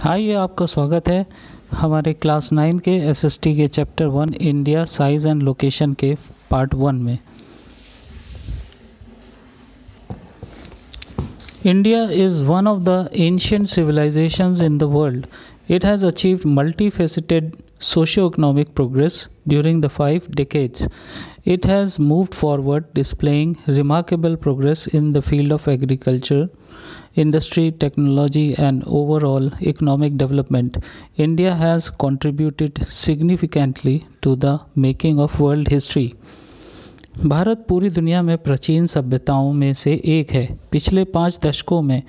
हाय, आपका स्वागत है हमारे क्लास 9 के एसएसटी के chapter 1 India size and location के पार्ट 1 में। India is one of the ancient civilizations in the world. It has achieved multifaceted socio-economic progress during the 5 decades. It has moved forward, displaying remarkable progress in the field of agriculture, industry, technology, and overall economic development. India has contributed significantly to the making of world history. Bharat पूरी दुनिया में प्राचीन सभ्यताओं में से एक है। पिछले 5 दशकों में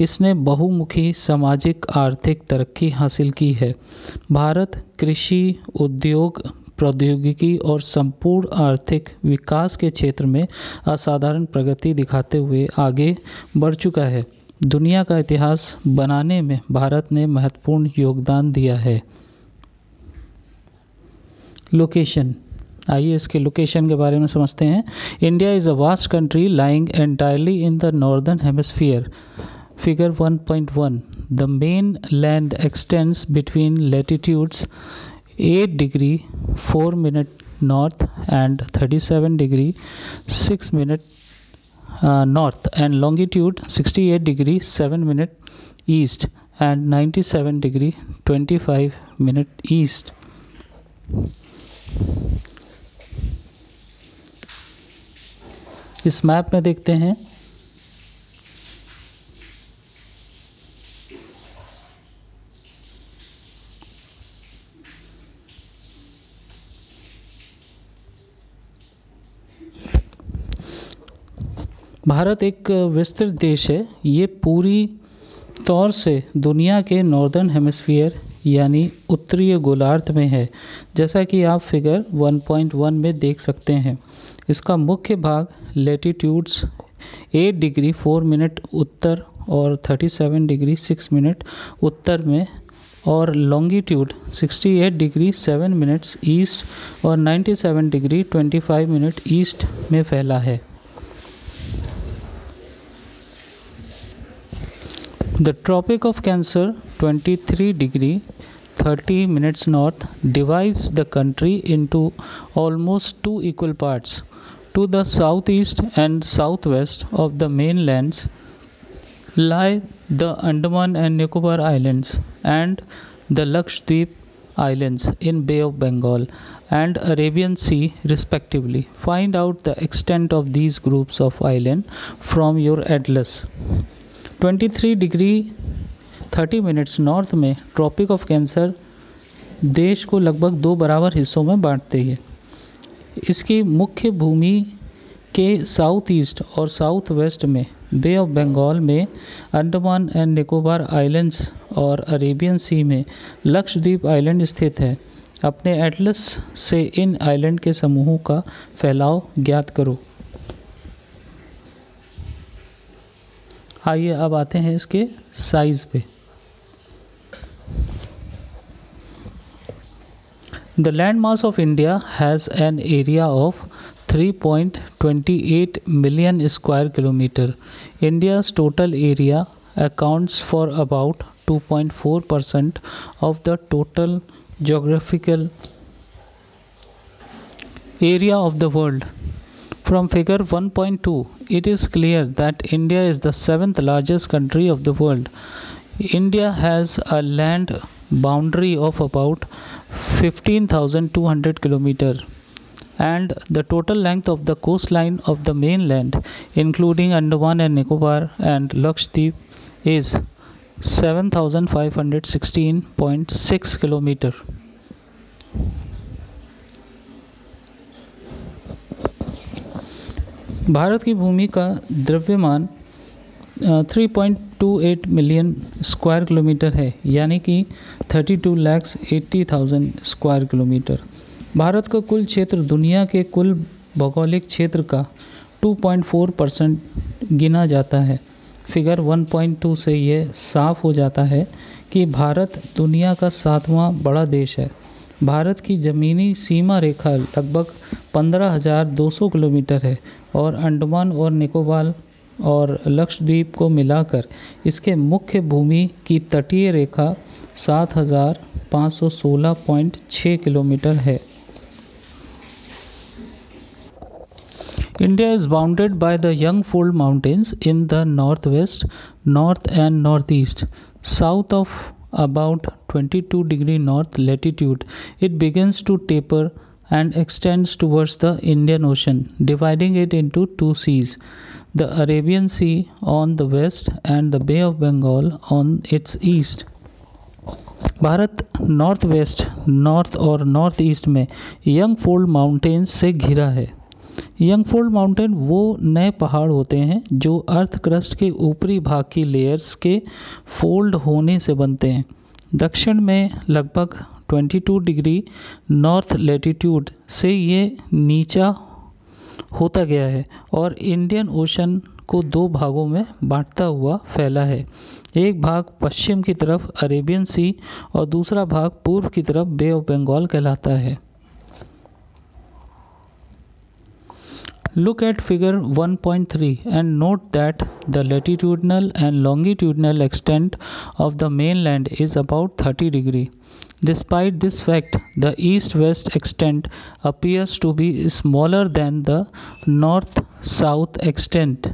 इसने बहुमुखी सामाजिक आर्थिक तरक्की हासिल की है। भारत कृषि, उद्योग, प्रौद्योगिकी और संपूर्ण आर्थिक विकास के क्षेत्र में असाधारण प्रगति दिखाते हुए आगे बढ़ चुका है। दुनिया का इतिहास बनाने में भारत ने महत्वपूर्ण योगदान दिया है। लोकेशन, आइए इसके लोकेशन के बारे में समझते हैं। India is a vast country lying entirely in the northern hemisphere. Figure 1.1 the main land x tends between latitudes 8 degree 4 minute north and 37 degree 6 minute north and longitude 68 degree 7 minute east and 97 degree 25 minute east. इस map में देखते हैं भारत एक विस्तृत देश है। ये पूरी तौर से दुनिया के नॉर्दर्न हेमिस्फीयर यानी उत्तरीय गोलार्ध में है, जैसा कि आप फिगर 1.1 में देख सकते हैं। इसका मुख्य भाग लैटिट्यूड्स 8 डिग्री 4 मिनट उत्तर और 37 डिग्री 6 मिनट उत्तर में और लॉन्गिट्यूड 68 डिग्री 7 मिनट्स ईस्ट और 97 डिग्री 25 मिनट ईस्ट में फैला है। The Tropic of Cancer 23 degree 30 minutes north divides the country into almost 2 equal parts. To the southeast and southwest of the mainlands lie the Andaman and Nicobar Islands and the Lakshadweep Islands in Bay of Bengal and Arabian Sea respectively. Find out the extent of these groups of islands from your atlas. 23 degree 30 minutes north में tropic of cancer देश को लगभग 2 बराबर हिस्सों में बांटते हैं। इसकी मुख्य भूमि के साउथ ईस्ट और साउथ वेस्ट में बे ऑफ बंगाल में अंडमान एंड निकोबार आइलैंड्स और अरेबियन सी में लक्षद्वीप आइलैंड स्थित है। अपने एटलस से इन आइलैंड के समूहों का फैलाव ज्ञात करो। आइए अब आते हैं इसके साइज पे। The land mass of India has an area of 3.28 million square kilometre. India's total area accounts for about 2.4% of the total geographical area of the world. From figure 1.2, it is clear that India is the 7th largest country of the world. India has a land boundary of about 15,200 kilometers and the total length of the coastline of the mainland, including Andaman and Nicobar and Lakshadweep, is 7,516.6 kilometers. Bharat की भूमि का द्रव्यमान 3.28 million square kilometre है, यानी कि 32,80,000 square kilometre. Bharat का कुल क्षेत्र दुनिया के कुल भौगोलिक क्षेत्र का 2.4% गिना जाता है। फिगर 1.2 से यह साफ हो जाता है कि भारत दुनिया का 7वां बड़ा देश है। भारत की ज़मीनी सीमा रेखा लगभग 15,200 किलोमीटर है और अंडमान और निकोबार और लक्षद्वीप को मिलाकर इसके मुख्य भूमि की तटीय रेखा 7516.6 किलोमीटर है। India is bounded by the Yangfold Mountains in the northwest, north and northeast. South of about 22° north latitude, it begins to taper and extends towards the Indian Ocean, dividing it into two seas, the Arabian Sea on the west and the Bay of Bengal on its east. Bharat north west, north और north east में यंगफोल्ड mountains से घिरा है। यंगफोल्ड mountain वो नए पहाड़ होते हैं जो अर्थ क्रस्ट के ऊपरी भाग की लेयर्स के फोल्ड होने से बनते हैं। दक्षिण में लगभग 22° नॉर्थ लैटिट्यूड से ये नीचा होता गया है और इंडियन ओशन को दो भागों में बांटता हुआ फैला है। एक भाग पश्चिम की तरफ अरेबियन सी और दूसरा भाग पूर्व की तरफ बे ऑफ बंगाल कहलाता है। Look at figure 1.3 and note that the latitudinal and longitudinal extent of the mainland is about 30°. Despite this fact, the east-west extent appears to be smaller than the north-south extent.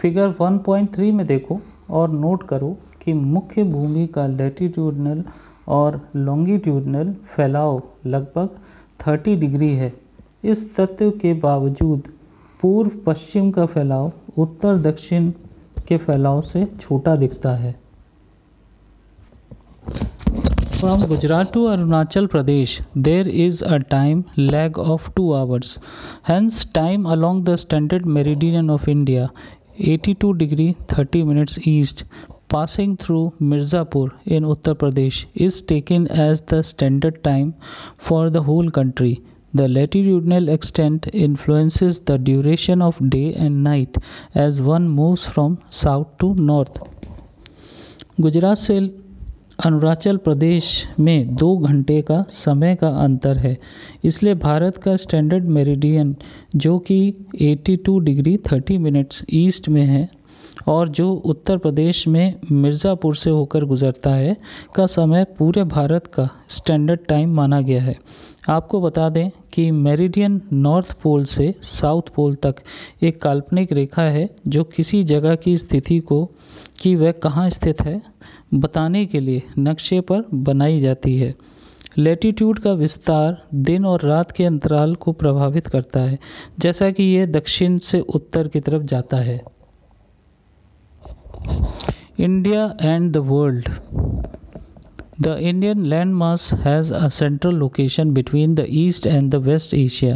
Figure 1.3 में देखो और note करो कि मुख्य भूमि का latitudinal और longitudinal फैलाव लगभग 30° है। इस तथ्य के बावजूद पूर्व पश्चिम का फैलाव उत्तर दक्षिण के फैलाव से छोटा दिखता है। From Gujarat to Arunachal Pradesh, there is a time lag of 2 hours. Hence, time along the standard meridian of India, 82°30' east, passing through Mirzapur in Uttar Pradesh, is taken as the standard time for the whole country. The latitudinal extent influences the duration of day and night as one moves from south to north. Gujarat से अरुणाचल प्रदेश में 2 घंटे का समय का अंतर है, इसलिए भारत का स्टैंडर्ड मेरिडियन जो कि 82°30' ईस्ट में है और जो उत्तर प्रदेश में मिर्ज़ापुर से होकर गुजरता है का समय पूरे भारत का स्टैंडर्ड टाइम माना गया है। आपको बता दें कि मेरिडियन नॉर्थ पोल से साउथ पोल तक एक काल्पनिक रेखा है जो किसी जगह की स्थिति को कि वह कहाँ स्थित है बताने के लिए नक्शे पर बनाई जाती है। लैटिट्यूड का विस्तार दिन और रात के अंतराल को प्रभावित करता है, जैसा कि यह दक्षिण से उत्तर की तरफ जाता है। India and the world. The Indian landmass has a central location between the East and the West Asia.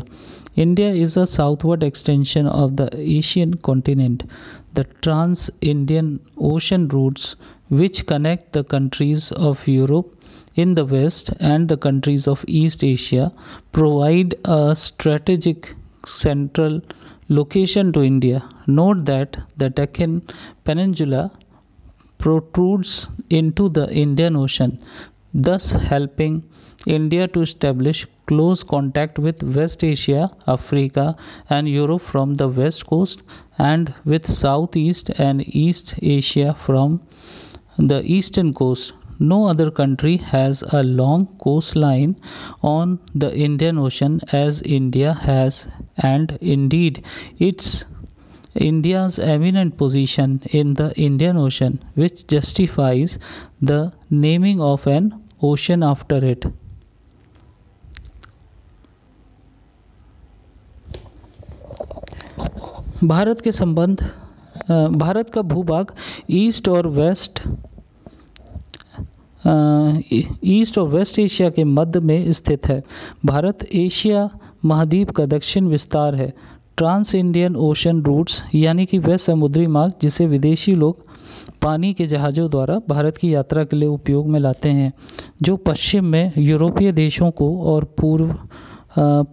India is a southward extension of the Asian continent. The trans-Indian ocean routes which connect the countries of Europe in the west and the countries of East Asia provide a strategic central location to India. Note that the Deccan Peninsula protrudes into the Indian Ocean, thus helping India to establish close contact with West Asia, Africa and Europe from the west coast and with Southeast and East Asia from the eastern coast. No other country has a long coastline on the Indian Ocean as India has, and indeed India's eminent position in the Indian Ocean, which justifies the naming of an ocean after it. Bharat के संबंध. भारत का भूभाग east और waste Asia के मध्य में स्थित है। Bharat Asia महाद्वीप का दक्षिण विस्तार है। ट्रांस इंडियन ओशन रूट्स यानी कि वह समुद्री मार्ग जिसे विदेशी लोग पानी के जहाज़ों द्वारा भारत की यात्रा के लिए उपयोग में लाते हैं, जो पश्चिम में यूरोपीय देशों को और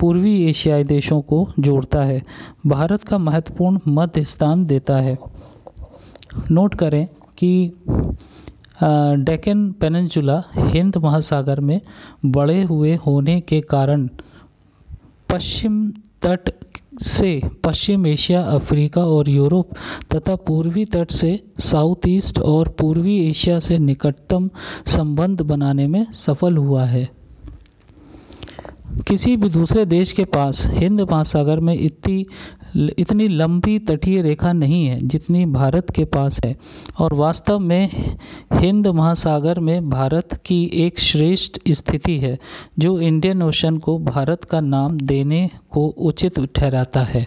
पूर्वी एशियाई देशों को जोड़ता है, भारत का महत्वपूर्ण मध्य स्थान देता है। नोट करें कि डेक्कन पेनिनसुला हिंद महासागर में बड़े हुए होने के कारण पश्चिम तट से पश्चिम एशिया, अफ्रीका और यूरोप तथा पूर्वी तट से साउथ ईस्ट और पूर्वी एशिया से निकटतम संबंध बनाने में सफल हुआ है। किसी भी दूसरे देश के पास हिंद महासागर में इतनी लंबी तटीय रेखा नहीं है जितनी भारत के पास है, और वास्तव में हिंद महासागर में भारत की एक श्रेष्ठ स्थिति है जो इंडियन ओशन को भारत का नाम देने को उचित ठहराता है।